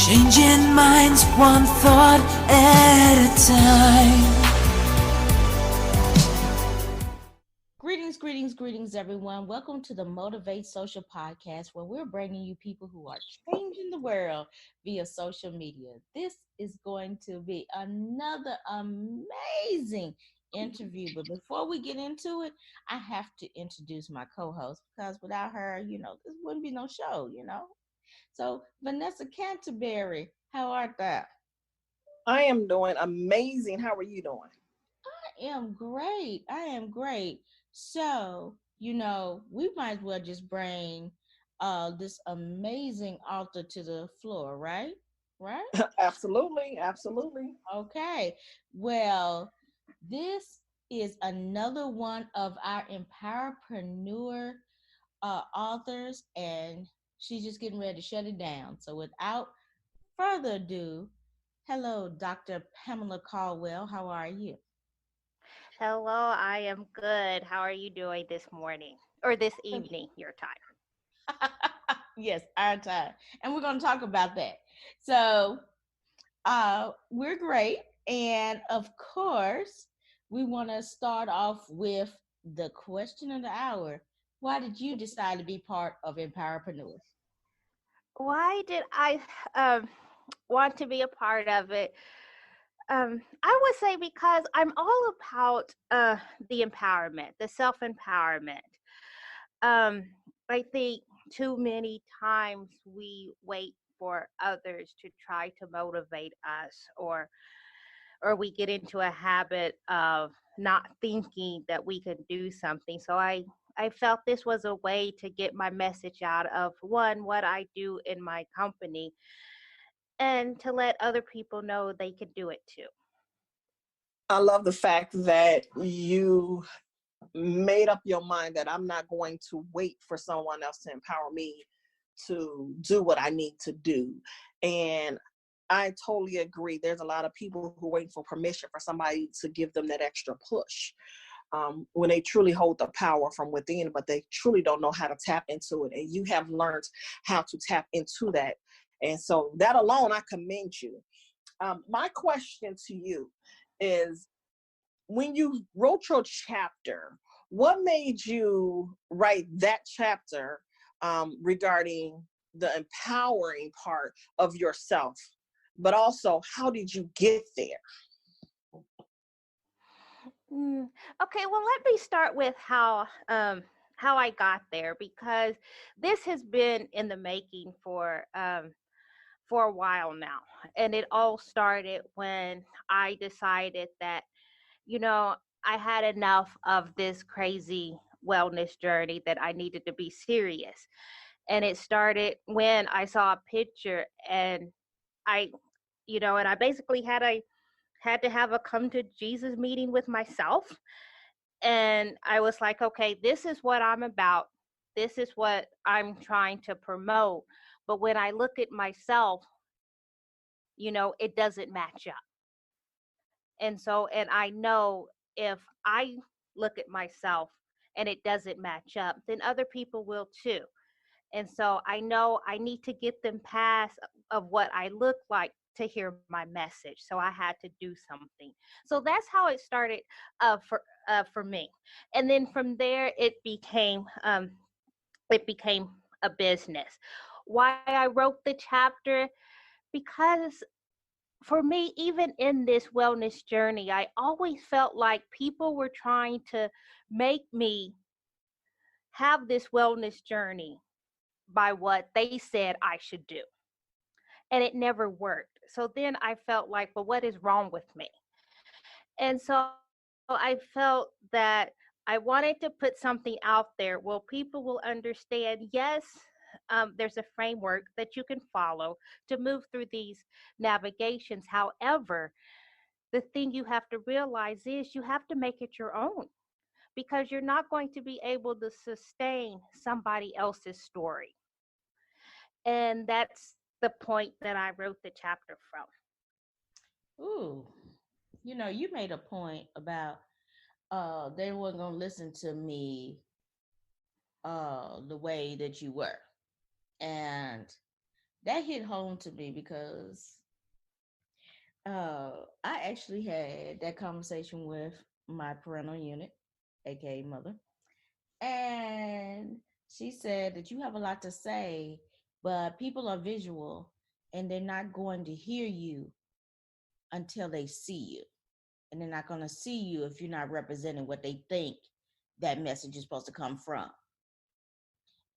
Changing minds one thought at a time. Greetings, everyone. Welcome to the Motivate Social Podcast, where we're bringing you people who are changing the world via social media. This is going to be another amazing interview. But before we get into it, I have to introduce my co host because without her, this wouldn't be no show. So, Vanessa Canterbury, how art thou? I am doing amazing. How are you doing? I am great. I am great. So, we might as well just bring this amazing author to the floor, right? Right? Absolutely, absolutely. Okay. Well, this is another one of our empowerpreneur authors, and she's just getting ready to shut it down. So, without further ado, hello, Dr. Pamela Caldwell. How are you? Hello, I am good. How are you doing this morning or this evening, your time? Yes, our time. And we're going to talk about that. So, we're great. And of course, we want to start off with the question of the hour. Why did you decide to be part of Empowerpreneur? Why did I um, want to be a part of it? I would say because I'm all about the empowerment, the self empowerment. Um, I think too many times we wait for others to try to motivate us, or we get into a habit of not thinking that we can do something. So I felt this was a way to get my message out of one, what I do in my company, and to let other people know they can do it too. I love the fact that you made up your mind that I'm not going to wait for someone else to empower me to do what I need to do. And I totally agree. There's a lot of people who wait for permission for somebody to give them that extra push. When they truly hold the power from within, but they truly don't know how to tap into it. And you have learned how to tap into that. And so that alone, I commend you. My question to you is, when you wrote your chapter, what made you write that chapter regarding the empowering part of yourself? But also, how did you get there? Mm, okay, well, let me start with how I got there, because this has been in the making for a while now. And it all started when I decided that, you know, I had enough of this crazy wellness journey, that I needed to be serious. And it started when I saw a picture, and I, and I basically had to have a come to Jesus meeting with myself. And I was like, okay, this is what I'm about. This is what I'm trying to promote. But when I look at myself, it doesn't match up. And I know, if I look at myself and it doesn't match up, then other people will too. And so I know I need to get them past of what I look like to hear my message. So I had to do something. So that's how it started for me. And then from there, it became a business. Why I wrote the chapter? Because for me, even in this wellness journey, I always felt like people were trying to make me have this wellness journey by what they said I should do. And it never worked. So then I felt like, well, what is wrong with me? And so I felt that I wanted to put something out there where people will understand, yes, there's a framework that you can follow to move through these navigations. However, the thing you have to realize is you have to make it your own, because you're not going to be able to sustain somebody else's story. And that's the point that I wrote the chapter from. Ooh, you made a point about they weren't going to listen to me the way that you were. And that hit home to me because I actually had that conversation with my parental unit, aka mother, and she said that you have a lot to say, but people are visual and they're not going to hear you until they see you. And they're not going to see you if you're not representing what they think that message is supposed to come from.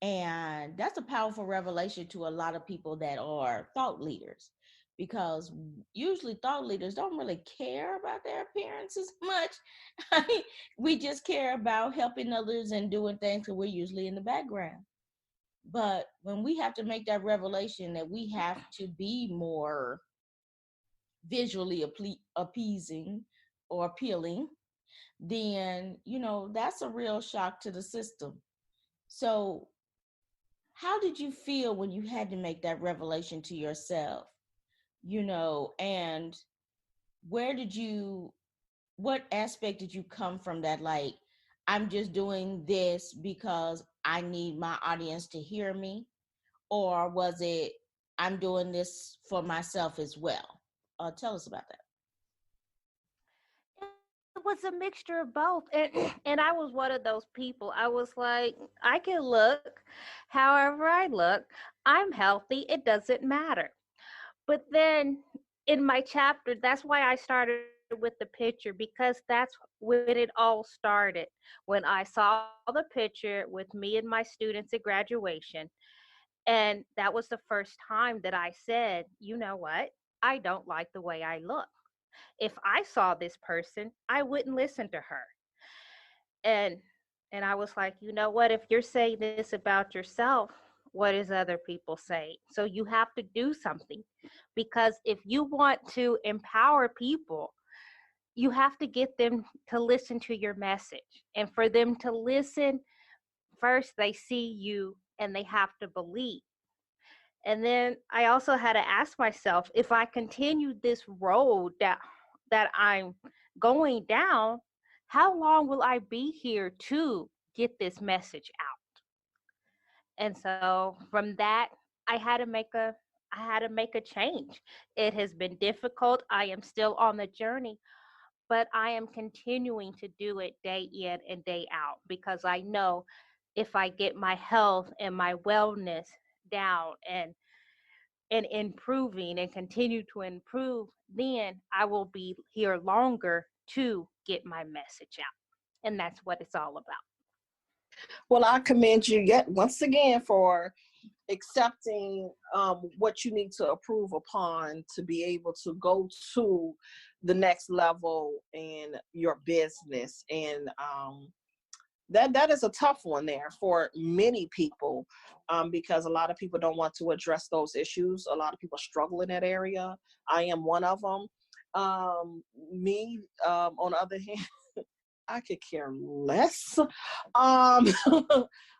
And that's a powerful revelation to a lot of people that are thought leaders, because usually thought leaders don't really care about their appearances much. I mean, we just care about helping others and doing things because we're usually in the background. But when we have to make that revelation that we have to be more visually appeasing or appealing, then, that's a real shock to the system. So, how did you feel when you had to make that revelation to yourself? And where did you, what aspect did you come from that, like, I'm just doing this because I need my audience to hear me? Or was it, I'm doing this for myself as well? Tell us about that. It was a mixture of both. And I was one of those people. I was like, I can look however I look. I'm healthy. It doesn't matter. But then in my chapter, that's why I started with the picture, because that's when it all started. When I saw the picture with me and my students at graduation. And that was the first time that I said, you know what? I don't like the way I look. If I saw this person, I wouldn't listen to her. And and I was like, you know what? If you're saying this about yourself, what is other people saying? So you have to do something, because if you want to empower people, you have to get them to listen to your message. And for them to listen, first they see you and they have to believe. And then I also had to ask myself, if I continue this road that I'm going down, how long will I be here to get this message out? And so from that, I had to make a I had to make a change. It has been difficult. I am still on the journey, but I am continuing to do it day in and day out, because I know if I get my health and my wellness down and improving and continue to improve, then I will be here longer to get my message out. And that's what it's all about. Well, I commend you yet once again for accepting what you need to improve upon to be able to go to the next level in your business. And that is a tough one there for many people, because a lot of people don't want to address those issues. A lot of people struggle in that area. I am one of them. Me, on the other hand, I could care less um,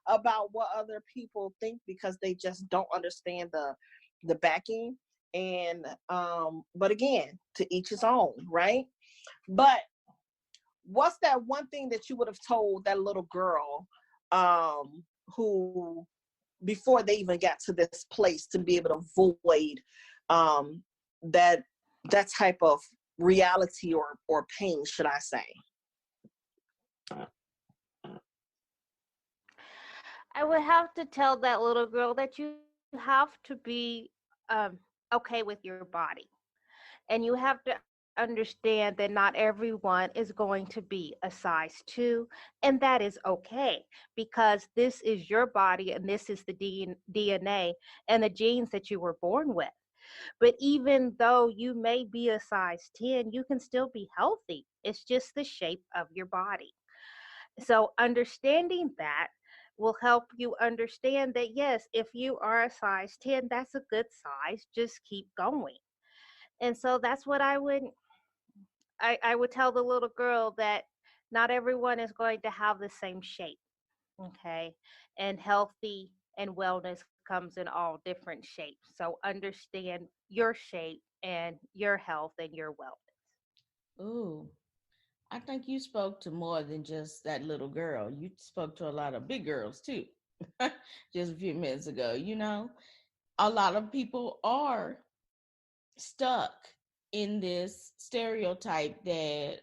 about what other people think, because they just don't understand the backing. And but again, to each his own, right? But what's that one thing that you would have told that little girl, who, before they even got to this place, to be able to avoid um, that that type of reality or pain, should I say? I would have to tell that little girl that you have to be okay with your body. And you have to understand that not everyone is going to be a size 2, and that is okay, because this is your body and this is the DNA and the genes that you were born with. But even though you may be a size 10, you can still be healthy. It's just the shape of your body. So understanding that will help you understand that, yes, if you are a size 10, that's a good size. Just keep going. And so that's what I would tell the little girl, that not everyone is going to have the same shape. Okay. And healthy and wellness comes in all different shapes. So understand your shape and your health and your wellness. Ooh, I think you spoke to more than just that little girl. You spoke to a lot of big girls too, just a few minutes ago. a lot of people are stuck in this stereotype that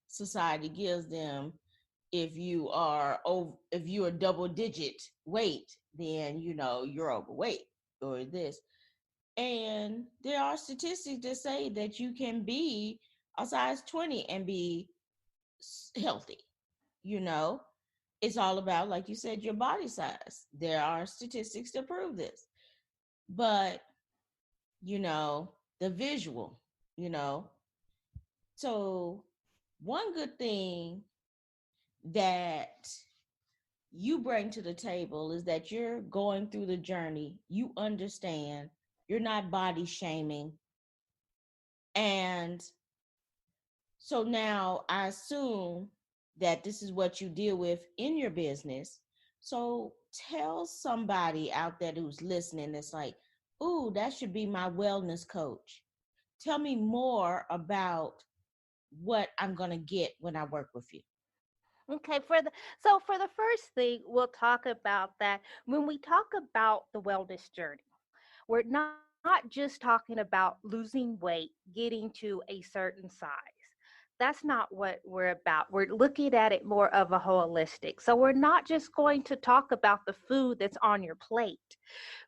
society gives them. If you are double digit weight, then you're overweight or this. And there are statistics that say that you can be a size 20 and be healthy. you know it's all about, like you said, your body size. There are statistics to prove this. But the visual, you know so one good thing that you bring to the table is that you're going through the journey. You understand. You're not body shaming. And so now I assume that this is what you deal with in your business. So tell somebody out there who's listening that's like, ooh, that should be my wellness coach. Tell me more about what I'm going to get when I work with you. Okay, for the first thing, we'll talk about that when we talk about the wellness journey. We're not just talking about losing weight, getting to a certain size. That's not what we're about. We're looking at it more of a holistic. So we're not just going to talk about the food that's on your plate.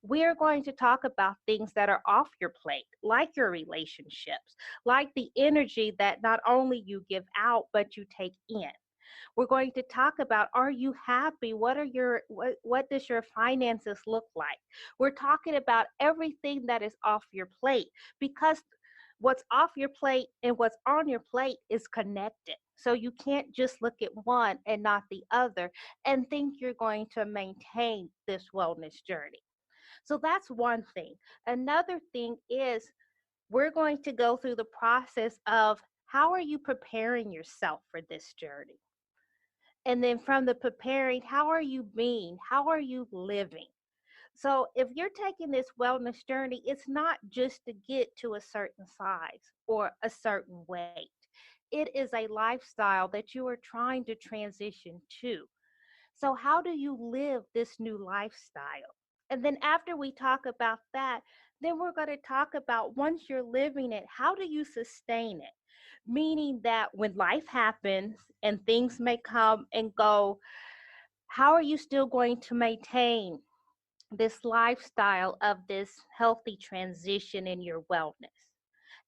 We are going to talk about things that are off your plate, like your relationships, like the energy that not only you give out, but you take in. We're going to talk about, are you happy? What does your finances look like? We're talking about everything that is off your plate, because what's off your plate and what's on your plate is connected. So you can't just look at one and not the other and think you're going to maintain this wellness journey. So that's one thing. Another thing is, we're going to go through the process of, how are you preparing yourself for this journey? And then from the preparing, how are you being? How are you living? So if you're taking this wellness journey, it's not just to get to a certain size or a certain weight. It is a lifestyle that you are trying to transition to. So how do you live this new lifestyle? And then after we talk about that, then we're going to talk about, once you're living it, how do you sustain it? Meaning that when life happens and things may come and go, how are you still going to maintain this lifestyle of this healthy transition in your wellness?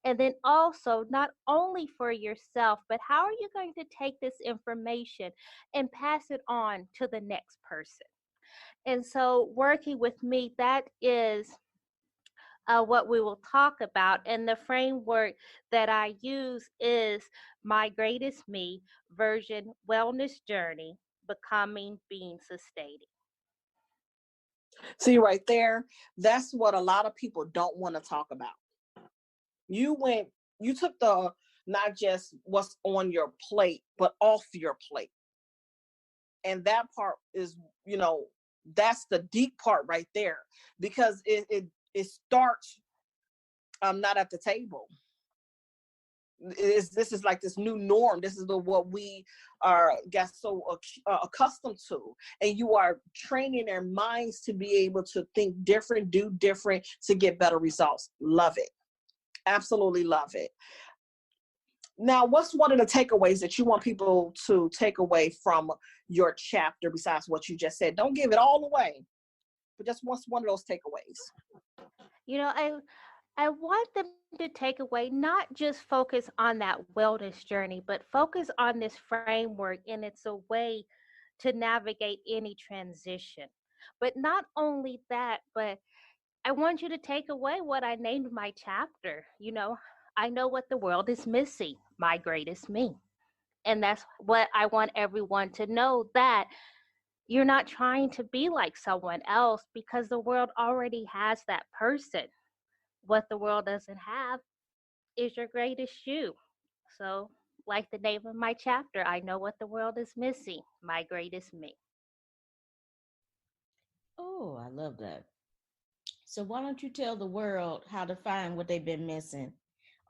And then also, not only for yourself, but how are you going to take this information and pass it on to the next person? And so, working with me, that is what we will talk about. And the framework that I use is My Greatest Me version wellness journey, becoming, being, sustaining. See, right there, that's what a lot of people don't want to talk about. You went, you took the, not just what's on your plate, but off your plate. And that part is, that's the deep part right there, because it starts not at the table. This is like this new norm. This is what we are got so accustomed to, and you are training their minds to be able to think different, do different, to get better results. Love it. Absolutely love it. Now, what's one of the takeaways that you want people to take away from your chapter, besides what you just said? Don't give it all away, but just what's one of those takeaways? You know, I want them to take away, not just focus on that wellness journey, but focus on this framework, and it's a way to navigate any transition. But not only that, but I want you to take away what I named my chapter. I know what the world is missing, my greatest me. And that's what I want everyone to know, that you're not trying to be like someone else, because the world already has that person. What the world doesn't have is your greatest you. So, like the name of my chapter, I know what the world is missing, my greatest me. Oh, I love that. So why don't you tell the world how to find what they've been missing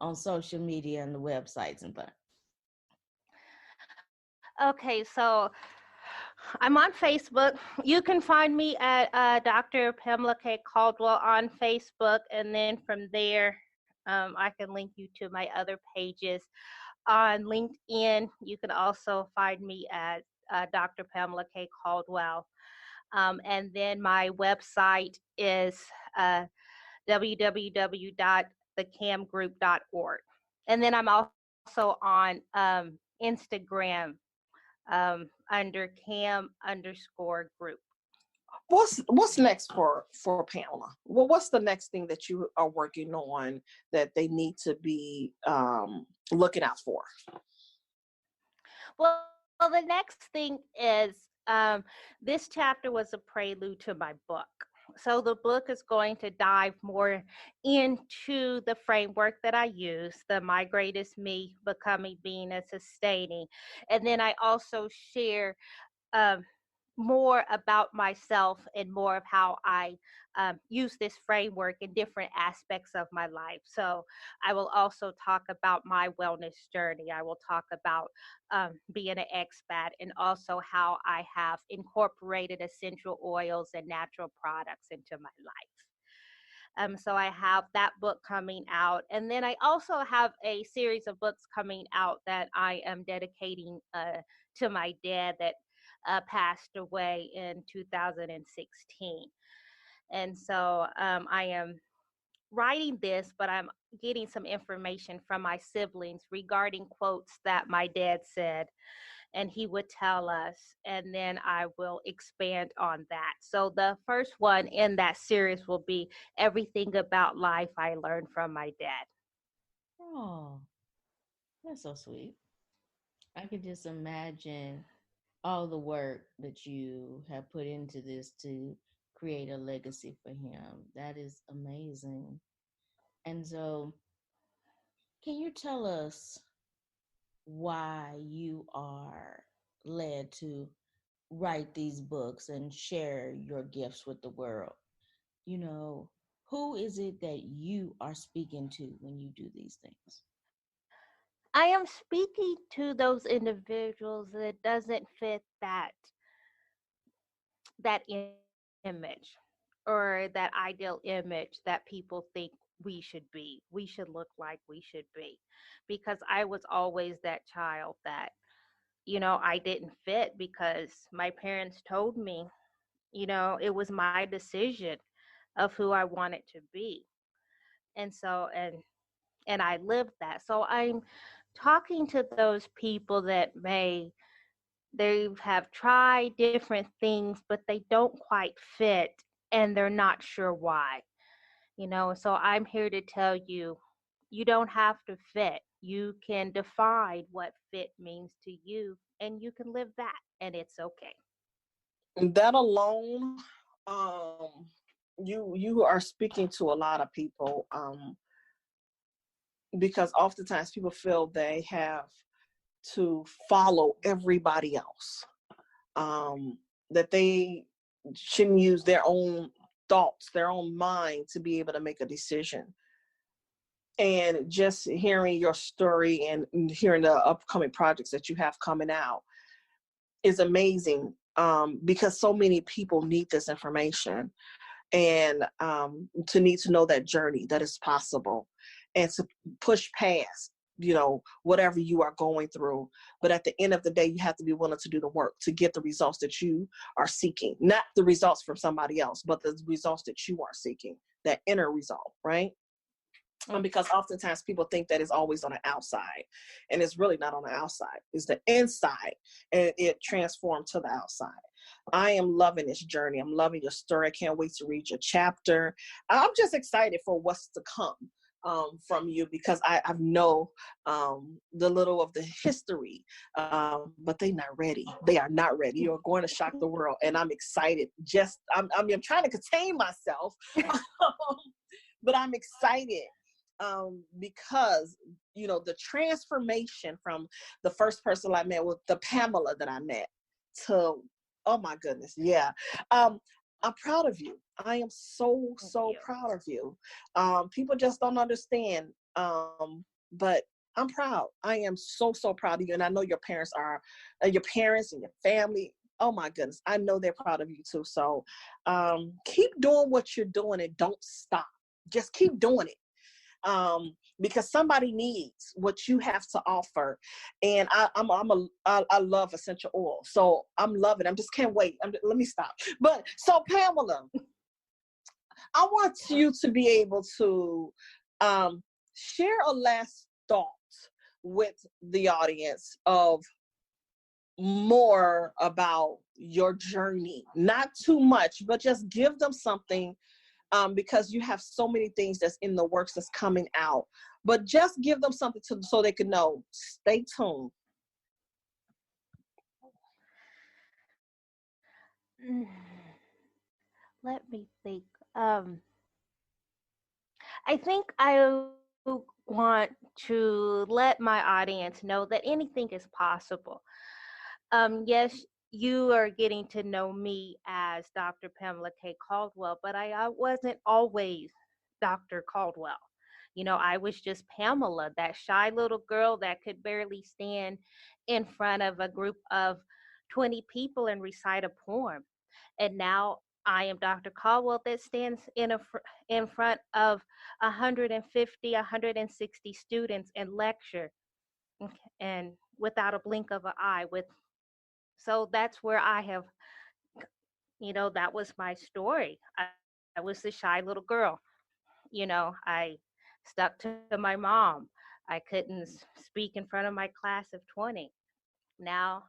on social media and the websites and things? Okay, so I'm on Facebook. You can find me at Dr. Pamela Caldwell on Facebook, and then from there, I can link you to my other pages. On LinkedIn, you can also find me at Dr. Pamela Caldwell. And then my website is www.thecamgroup.org. And then I'm also on Instagram under cam_group. What's next for Pamela? Well, what's the next thing that you are working on that they need to be looking out for? Well, the next thing is this chapter was a prelude to my book. So the book is going to dive more into the framework that I use, the My Greatest Me, Becoming, Being, and Sustaining. And then I also share um, more about myself and more of how I use this framework in different aspects of my life. So I will also talk about my wellness journey. I will talk about being an expat, and also how I have incorporated essential oils and natural products into my life. So I have that book coming out. And then I also have a series of books coming out that I am dedicating to my dad that passed away in 2016. And so I am writing this, but I'm getting some information from my siblings regarding quotes that my dad said, and he would tell us, and then I will expand on that. So the first one in that series will be everything about life I learned from my dad. Oh, that's so sweet. I could just imagine all the work that you have put into this to create a legacy for him. That is amazing. And so, can you tell us why you are led to write these books and share your gifts with the world? You know, who is it that you are speaking to when you do these things? I am speaking to those individuals that doesn't fit that image, or that ideal image that people think we should look like, we should be. Because I was always that child that, I didn't fit because my parents told me, it was my decision of who I wanted to be. And so, and I lived that. So I'm talking to those people that they have tried different things, but they don't quite fit, and they're not sure why. So I'm here to tell you, you don't have to fit. You can define what fit means to you, and you can live that, and it's okay. That alone, um, you are speaking to a lot of people, because oftentimes people feel they have to follow everybody else, that they shouldn't use their own thoughts, their own mind to be able to make a decision. And just hearing your story and hearing the upcoming projects that you have coming out is amazing, because so many people need this information, and to need to know that journey that is possible, and to push past whatever you are going through. But at the end of the day, you have to be willing to do the work to get the results that you are seeking, not the results from somebody else, but the results that you are seeking, that inner result, right? Because oftentimes people think that it's always on the outside, and it's really not on the outside. It's the inside, and it transformed to the outside. I am loving this journey. I'm loving your story. I can't wait to read your chapter. I'm just excited for what's to come from you, because I know the little of the history, but they're not ready. They are not ready. You're going to shock the world, and I'm excited. I'm trying to contain myself, but I'm excited, because the transformation from the first person I met, with the Pamela that I met, to, oh my goodness, yeah. I'm proud of you. I am so proud of you. People just don't understand, but I'm proud. I am so proud of you, and I know your parents and your family Oh my goodness, I know they're proud of you too. So keep doing what you're doing and don't stop. Just keep doing it. Because somebody needs what you have to offer. And I love essential oil. So I'm loving. I just can't wait. Let me stop. But so Pamela, I want you to be able to share a last thought with the audience of more about your journey. Not too much, but just give them something, because you have so many things that's in the works that's coming out. But just give them something so they can know. Stay tuned. Mm, Let me think. Um, I think I want to let my audience know that anything is possible. Yes, you are getting to know me as Dr. Pamela K. Caldwell, but I wasn't always Dr. Caldwell. I was just Pamela, that shy little girl that could barely stand in front of a group of 20 people and recite a poem. And now I am Dr. Caldwell that stands in front of 150, 160 students and lecture, and without a blink of an eye. So that's where I have, that was my story. I was the shy little girl. I stuck to my mom. I couldn't speak in front of my class of 20. Now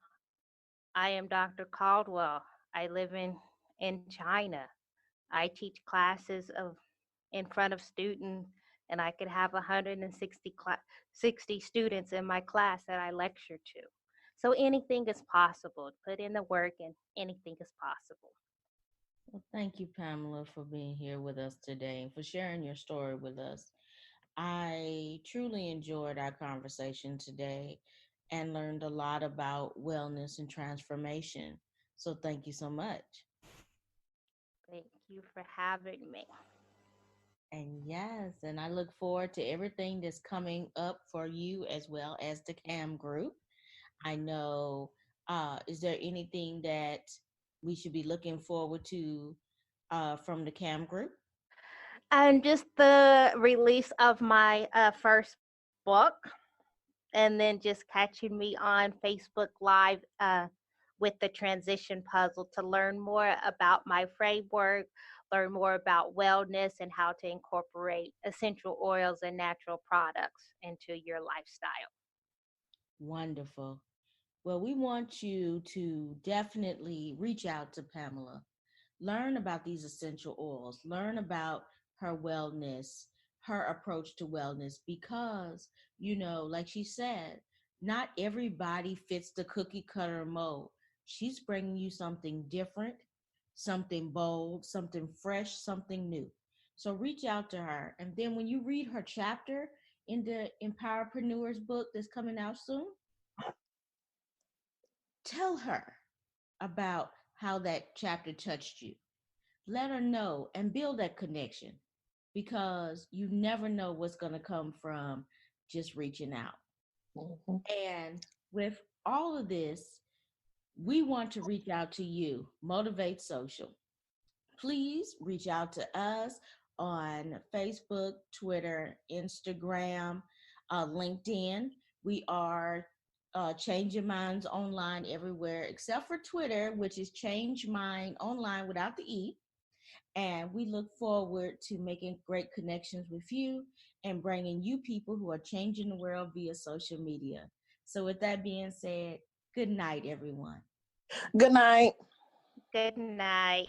I am Dr. Caldwell. I live in China. I teach classes of in front of students, and I could have 160 60 students in my class that I lecture to. So anything is possible. Put in the work, and anything is possible. Well, thank you, Pamela, for being here with us today and for sharing your story with us. I truly enjoyed our conversation today and learned a lot about wellness and transformation. So, thank you so much. Thank you for having me. And yes, and I look forward to everything that's coming up for you as well as the CAM group. I know, is there anything that we should be looking forward to from the CAM group? And just the release of my first book, and then just catching me on Facebook Live with the transition puzzle to learn more about my framework, learn more about wellness and how to incorporate essential oils and natural products into your lifestyle. Wonderful. Well, we want you to definitely reach out to Pamela. Learn about these essential oils, learn about her wellness, her approach to wellness, because, like she said, not everybody fits the cookie cutter mold. She's bringing you something different, something bold, something fresh, something new. So reach out to her. And then when you read her chapter in the Empowerpreneurs book that's coming out soon, tell her about how that chapter touched you. Let her know and build that connection, because you never know what's going to come from just reaching out. Mhm. And with all of this, we want to reach out to you, Motivate Social. Please reach out to us on Facebook, Twitter, Instagram, LinkedIn. We are changing minds online everywhere except for Twitter, which is change mind online without the E. And we look forward to making great connections with you and bringing you people who are changing the world via social media. So, with that being said, good night, everyone. Good night. Good night.